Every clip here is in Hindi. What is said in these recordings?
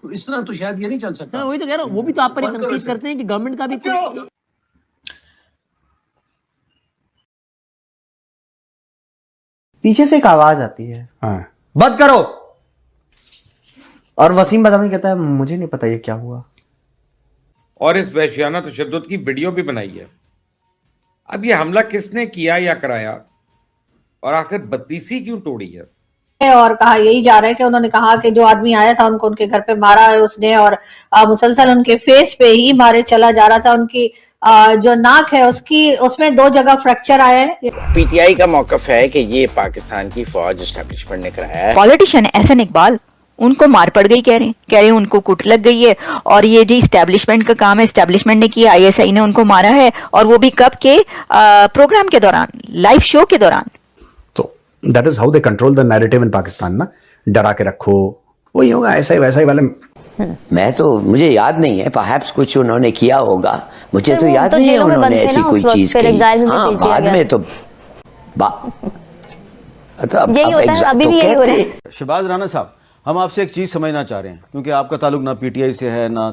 तो इस तरह तो शायद ये नहीं चल सकता। वही तो कह रहा हूँ, वो भी तो आप पर तनकीद करते हैं कि गवर्नमेंट का भी पीछे से एक आवाज आती है, हाँ। बंद करो। और वसीम बदामी कहता है मुझे नहीं पता ये क्या हुआ। और इस वहशियाना तशद्दुद की वीडियो भी बनाई है। अब ये हमला किसने किया या कराया और आखिर बत्तीसी क्यों तोड़ी है? और कहा यही जा रहा है कि उन्होंने कहा कि जो आदमी आया था उनको उनके घर पे मारा है उसने, और मुसलसल उनके फेस पे ही मारे चला जा रहा था। उनकी जो नाक है उसमें 2 जगह फ्रैक्चर आया है। पीटीआई का मौकफ है कि ये पाकिस्तान की फौज एस्टेब्लिशमेंट ने कराया है। पॉलिटिशियन एहसन इकबाल उनको मार पड़ गई कह रहे हैं उनको कुट लग गई है, और ये जो एस्टेब्लिशमेंट का काम है, एस्टेब्लिशमेंट ने किया, आईएसआई ने उनको मारा है, और वो भी कब के प्रोग्राम के दौरान, लाइव शो के दौरान। तो that is how they control the narrative in Pakistan ना, डरा के रखो, वही होगा, ऐसा ही वैसा ही वाले। मैं तो, मुझे याद नहीं है, परहैप्स कुछ उन्होंने किया होगा, मुझे तो याद नहीं है उन्होंने ऐसी कोई चीज की। हाँ, बाद में तो यही होता है, अभी भी यही हो रहा है। शहबाज राना साहब, हम आपसे एक चीज समझना चाह रहे हैं, क्योंकि आपका ताल्लुक ना पीटीआई से है ना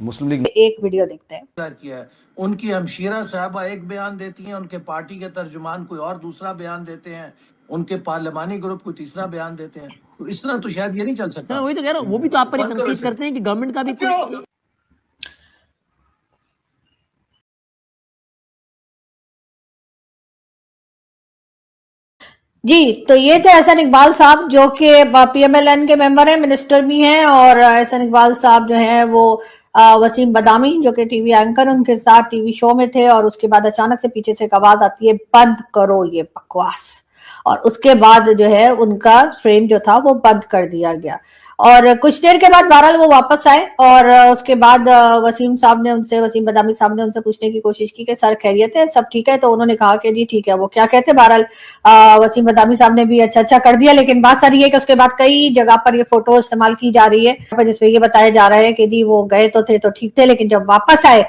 मुस्लिम लीग। एक वीडियो देखते हैं। उनकी हमशीरा साहबा एक बयान देती हैं, उनके पार्टी के तर्जुमान कोई और दूसरा बयान देते हैं, उनके पार्लिमानी ग्रुप कोई तीसरा बयान देते हैं। तो इस तरह तो शायद ये नहीं चल सकता। वही तो कह रहा हूँ, वो भी तो आप पर तनकीद करते हैं कि गवर्नमेंट का भी जी। तो ये थे एहसन इकबाल साहब, जो कि पीएमएलएन के मेंबर हैं, मिनिस्टर भी हैं। और एहसन इकबाल साहब जो हैं वो वसीम बदामी जो कि टीवी एंकर, उनके साथ टीवी शो में थे। और उसके बाद अचानक से पीछे से एक आवाज आती है, बंद करो ये बकवास। और उसके बाद जो है उनका फ्रेम जो था वो बंद कर दिया गया। और कुछ देर के बाद बहरहाल वो वापस आए, और उसके बाद वसीम बदामी साहब ने उनसे पूछने की कोशिश की कि सर खैरियत है, सब ठीक है? तो उन्होंने कहा कि जी ठीक है। वो क्या कहते, बहरहाल वसीम बदामी साहब ने भी अच्छा कर दिया। लेकिन बात सारी है कि उसके बाद कई जगह पर ये फोटो इस्तेमाल की जा रही है, जिसमें ये बताया जा रहा है कि जी वो गए तो थे तो ठीक थे, लेकिन जब वापस आए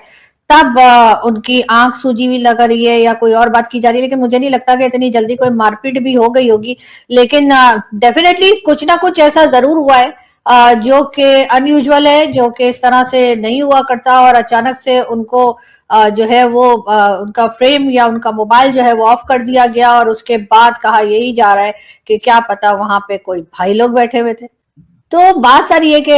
तब उनकी आंख सूजी हुई लग रही है या कोई और बात की जा रही है। लेकिन मुझे नहीं लगता कि इतनी जल्दी कोई मारपीट भी हो गई होगी। लेकिन डेफिनेटली कुछ ना कुछ ऐसा जरूर हुआ है जो कि अनयूजुअल है, जो कि इस तरह से नहीं हुआ करता। और अचानक से उनको जो है वो उनका फ्रेम या उनका मोबाइल जो है वो ऑफ कर दिया गया। और उसके बाद कहा यही जा रहा है कि क्या पता वहां पे कोई भाई लोग बैठे हुए थे। तो बात सारी है कि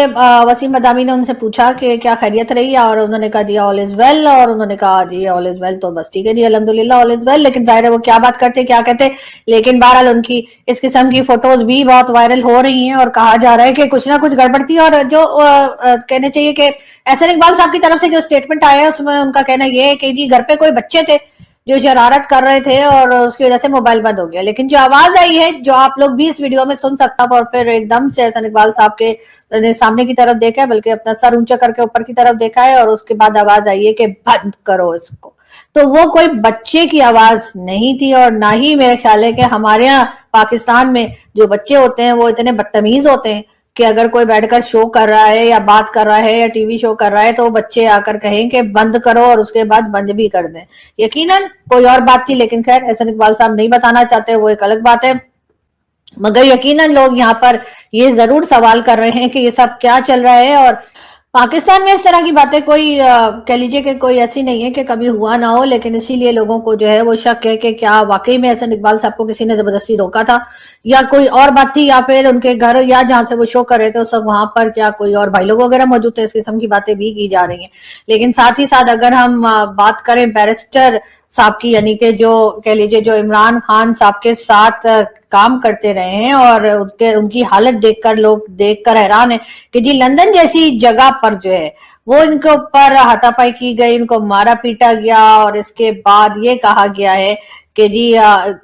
वसीम बदामी ने उनसे पूछा कि क्या खैरियत रही, और उन्होंने कहा जी ऑल इज वेल। और उन्होंने कहा जी ऑल इज वेल, तो बस ठीक है जी, अल्हम्दुलिल्लाह ऑल इज वेल। लेकिन जाहिर है वो क्या बात करते क्या कहते। लेकिन बहरहाल उनकी इस किस्म की फोटोज भी बहुत वायरल हो रही हैं, और कहा जा रहा है कि कुछ ना कुछ गड़बड़ थी। और जो कहने चाहिए कि एहसन इकबाल साहब की तरफ से जो स्टेटमेंट आया है उसमें उनका कहना यह है कि जी घर पे कोई बच्चे थे जो शरारत कर रहे थे और उसकी वजह से मोबाइल बंद हो गया। लेकिन जो आवाज आई है, जो आप लोग भी इस वीडियो में सुन सकता, और फिर एकदम से एहसन इकबाल साहब के सामने की तरफ देखा है, बल्कि अपना सर ऊंचा करके ऊपर की तरफ देखा है, और उसके बाद आवाज आई है कि बंद करो इसको। तो वो कोई बच्चे की आवाज नहीं थी, और ना ही मेरे ख्याल है कि हमारे यहाँ पाकिस्तान में जो बच्चे होते हैं वो इतने बदतमीज होते हैं कि अगर कोई बैठकर शो कर रहा है या बात कर रहा है या टीवी शो कर रहा है तो बच्चे आकर कहें कि बंद करो, और उसके बाद बंद भी कर दें। यकीनन कोई और बात थी, लेकिन खैर एहसन इकबाल साहब नहीं बताना चाहते, वो एक अलग बात है। मगर यकीनन लोग यहाँ पर ये जरूर सवाल कर रहे हैं कि ये सब क्या चल रहा है। और पाकिस्तान में इस तरह की बातें कोई कह लीजिए कि कोई ऐसी नहीं है कि कभी हुआ ना हो, लेकिन इसीलिए लोगों को जो है वो शक है कि क्या वाकई में एहसन इकबाल साहब को किसी ने जबरदस्ती रोका था, या कोई और बात थी, या फिर उनके घर या जहां से वो शो कर रहे थे उस वक्त वहां पर क्या कोई और भाई लोग वगैरह मौजूद थे। इस किस्म की बातें भी की जा रही हैं। लेकिन साथ ही साथ अगर हम बात करें बैरिस्टर साहब की, यानी कि जो कह लीजिए जो इमरान खान साहब के साथ काम करते रहे हैं, और उनकी हालत देखकर लोग देखकर हैरान है कि जी लंदन जैसी जगह पर जो है वो इनके ऊपर हाथापाई की गई, इनको मारा पीटा गया। और इसके बाद ये कहा गया है कि जी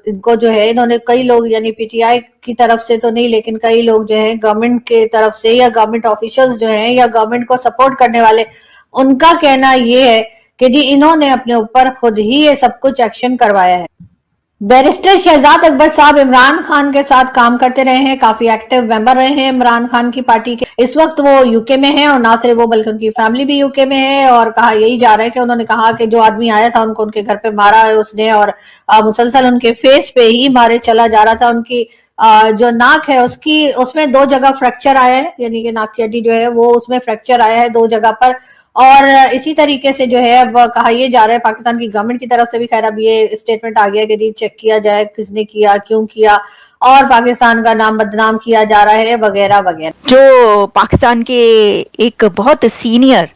इनको जो है इन्होंने कई लोग, यानी पीटीआई की तरफ से तो नहीं, लेकिन कई लोग जो है गवर्नमेंट के तरफ से या गवर्नमेंट ऑफिशियल्स जो है या गवर्नमेंट को सपोर्ट करने वाले, उनका कहना ये है कि जी इन्होंने अपने ऊपर खुद ही ये सब कुछ एक्शन करवाया है। बैरिस्टर शहजाद अकबर साहब इमरान खान के साथ काम करते रहे हैं, काफी एक्टिव मेंबर रहे हैं इमरान खान की पार्टी के। इस वक्त वो यूके में हैं, और ना सिर्फ वो बल्कि उनकी फैमिली भी यूके में है। और कहा यही जा रहा है कि उन्होंने कहा कि जो आदमी आया था उनको उनके घर पे मारा है उसने, और मुसलसल उनके फेस पे ही मारे चला जा रहा था। उनकी जो नाक है उसमें 2 जगह फ्रैक्चर आया है, यानी कि नाक की हड्डी जो है वो उसमें फ्रैक्चर आया है 2 जगह पर। और इसी तरीके से जो है अब कहा यह जा रहा है पाकिस्तान की गवर्नमेंट की तरफ से भी, खैर अब ये स्टेटमेंट आ गया कि जी चेक किया जाए किसने किया, क्यों किया, और पाकिस्तान का नाम बदनाम किया जा रहा है वगैरह वगैरह। जो पाकिस्तान के एक बहुत सीनियर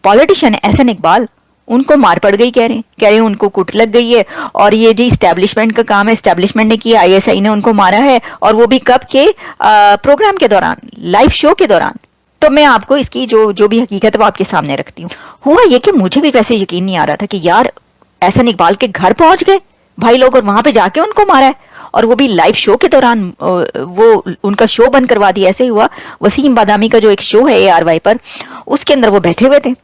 पॉलिटिशियन एहसन इकबाल, उनको मार पड़ गई कह रहे हैं उनको कुट लग गई है, और ये जो इस्टेब्लिशमेंट का काम है, इस्टेब्लिशमेंट ने किया, ISI ने उनको मारा है, और वो भी कब के प्रोग्राम के दौरान, लाइव शो के दौरान। तो मैं आपको इसकी जो भी हकीकत है वो आपके सामने रखती हूँ। हुआ ये कि मुझे भी वैसे यकीन नहीं आ रहा था कि यार एहसन इकबाल के घर पहुंच गए भाई लोग और वहां पे जाके उनको मारा है, और वो भी लाइव शो के दौरान। वो उनका शो बंद करवा दिया। ऐसे ही हुआ, वसीम बादामी का जो एक शो है ARY पर, उसके अंदर वो बैठे हुए थे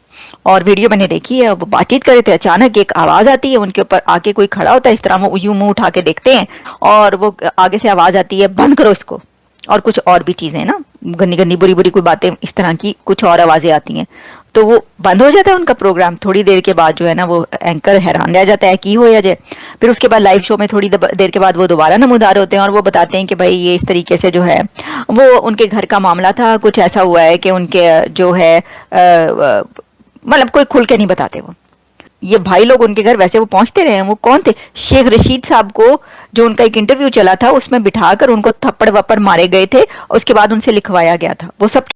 और वीडियो मैंने देखी है, वो बातचीत कर रहे थे। अचानक एक आवाज आती है, उनके ऊपर आके कोई खड़ा होता है इस तरह, वो यूं मुंह उठा के देखते हैं और वो आगे से आवाज आती है बंद करो इसको, और कुछ और भी चीजें ना, गंदी गंदी बुरी बुरी कोई बातें, इस तरह की कुछ और आवाजें आती हैं। तो वो बंद हो जाता है उनका प्रोग्राम। थोड़ी देर के बाद जो है ना वो एंकर हैरान रह जाता है की हो या जाए। फिर उसके बाद लाइव शो में थोड़ी देर के बाद वो दोबारा नमूदार होते हैं और वो बताते हैं कि भाई ये इस तरीके से जो है वो उनके घर का मामला था, कुछ ऐसा हुआ है कि उनके जो है मतलब कोई खुल के नहीं बताते वो। ये भाई लोग उनके घर वैसे वो पहुंचते रहे हैं। वो कौन थे? शेख रशीद साहब को, जो उनका एक इंटरव्यू चला था उसमें बिठाकर उनको थप्पड़ वप्पड़ मारे गए थे, उसके बाद उनसे लिखवाया गया था। वो सब